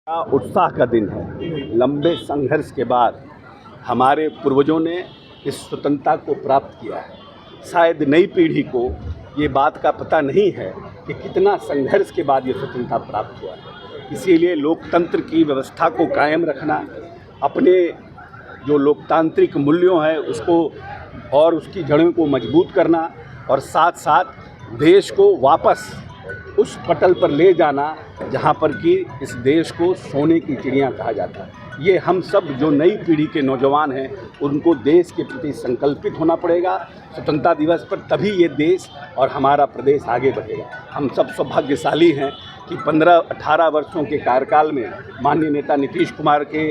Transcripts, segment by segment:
उत्साह का दिन है। लंबे संघर्ष के बाद हमारे पूर्वजों ने इस स्वतंत्रता को प्राप्त किया है। शायद नई पीढ़ी को ये बात का पता नहीं है कि कितना संघर्ष के बाद ये स्वतंत्रता प्राप्त हुआ है। इसीलिए लोकतंत्र की व्यवस्था को कायम रखना, अपने जो लोकतांत्रिक मूल्यों हैं उसको और उसकी जड़ों को मजबूत करना और साथ साथ देश को वापस उस पटल पर ले जाना जहाँ पर कि इस देश को सोने की चिड़िया कहा जाता है। ये हम सब जो नई पीढ़ी के नौजवान हैं उनको देश के प्रति संकल्पित होना पड़ेगा। स्वतंत्रता दिवस पर तभी ये देश और हमारा प्रदेश आगे बढ़ेगा। हम सब सौभाग्यशाली हैं कि 15-18 वर्षों के कार्यकाल में माननीय नेता नीतीश कुमार के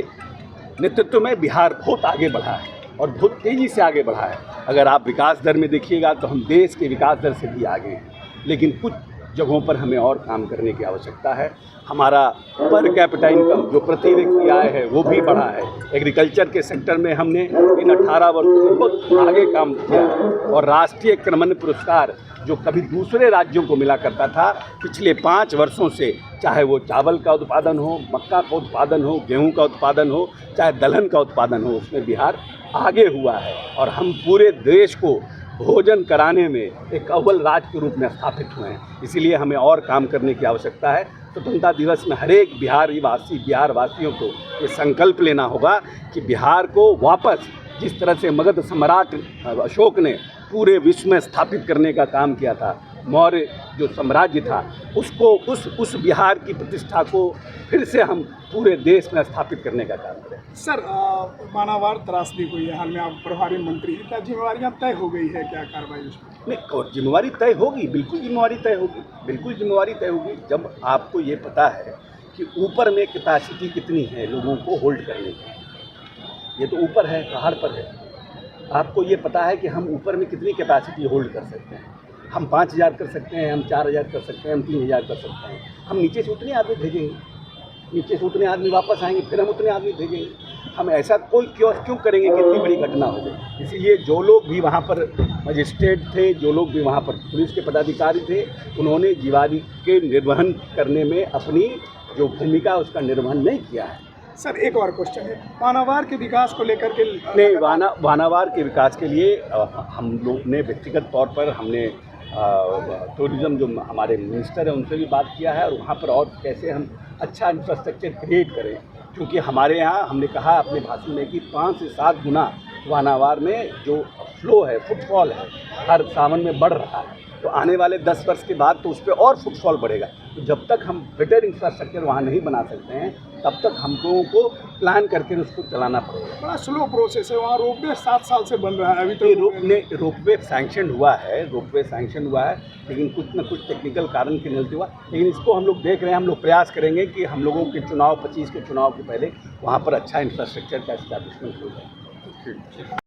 नेतृत्व में बिहार बहुत आगे बढ़ा है और बहुत तेज़ी से आगे बढ़ा है। अगर आप विकास दर में देखिएगा तो हम देश के विकास दर से भी आगे हैं, लेकिन कुछ जगहों पर हमें और काम करने की आवश्यकता है। हमारा पर कैपिटा इनकम जो प्रति व्यक्ति आय है वो भी बढ़ा है। एग्रीकल्चर के सेक्टर में हमने इन 18 वर्षों में बहुत आगे काम किया है और राष्ट्रीय क्रमण्य पुरस्कार जो कभी दूसरे राज्यों को मिला करता था, पिछले 5 वर्षों से चाहे वो चावल का उत्पादन हो, मक्का का उत्पादन हो, गेहूं का उत्पादन हो, चाहे दलहन का उत्पादन हो, उसमें बिहार आगे हुआ है और हम पूरे देश को भोजन कराने में एक अव्वल राज्य के रूप में स्थापित हुए हैं। इसीलिए हमें और काम करने की आवश्यकता है। स्वतंत्रता दिवस में हर एक बिहार वासियों को ये संकल्प लेना होगा कि बिहार को वापस जिस तरह से मगध सम्राट अशोक ने पूरे विश्व में स्थापित करने का काम किया था, मौर्य जो साम्राज्य था, उसको उस बिहार की प्रतिष्ठा को फिर से हम पूरे देश में स्थापित करने का काम करें। सर, मानावार त्रासदी हुई है, हाल में आप प्रभारी मंत्री, क्या जिम्मेवारियाँ तय हो गई है, क्या कार्रवाई उसमें? नहीं, और जिम्मेवारी तय होगी, बिल्कुल जिम्मेवारी तय होगी, बिल्कुल जिम्मेवारी तय होगी। जब आपको ये पता है कि ऊपर में कैपेसिटी कितनी है लोगों को होल्ड करने की, ये तो ऊपर है, पहाड़ पर है, आपको ये पता है कि हम ऊपर में कितनी कैपेसिटी होल्ड कर सकते हैं। हम 5000 कर सकते हैं, हम 4000 कर सकते हैं, हम 3000 कर सकते हैं। हम नीचे से उतने आदमी भेजेंगे, नीचे से उतने आदमी वापस आएंगे, फिर हम उतने आदमी भेजेंगे। हम ऐसा कोई क्यों करेंगे कि इतनी बड़ी घटना हो गई। इसलिए जो लोग भी वहाँ पर मजिस्ट्रेट थे, जो लोग भी वहाँ पर पुलिस के पदाधिकारी थे, उन्होंने जीवानी के निर्वहन करने में अपनी जो भूमिका उसका निर्वहन नहीं किया है। सर, एक और क्वेश्चन है, वानावार के विकास को लेकर के नहीं, वानावार के विकास के लिए हम लोग ने व्यक्तिगत तौर पर हमने टूरिज़्म जो हमारे मिनिस्टर हैं उनसे भी बात किया है और वहाँ पर और कैसे हम अच्छा इंफ्रास्ट्रक्चर क्रिएट करें, क्योंकि हमारे यहाँ हमने कहा अपने भाषण में कि 5 से 7 गुना वानावार में जो फ्लो है, फुटफॉल है, हर सावन में बढ़ रहा है। तो आने वाले 10 वर्ष के बाद तो उस पर और फुटफॉल बढ़ेगा। तो जब तक हम बेटर इंफ्रास्ट्रक्चर वहाँ नहीं बना सकते हैं तब तक हम लोगों को प्लान करके उसको चलाना पड़ेगा। बड़ा स्लो प्रोसेस है, वहाँ रोपवे 7 साल से बन रहा है, अभी तो रोपवे सैंक्शन हुआ है, लेकिन कुछ न कुछ टेक्निकल कारण के चलते हुआ, लेकिन इसको हम लोग देख रहे हैं। हम लोग प्रयास करेंगे कि हम लोगों के 25 के चुनाव के पहले वहाँ पर अच्छा इंफ्रास्ट्रक्चर का एस्टैब्लिशमेंट हो जाए।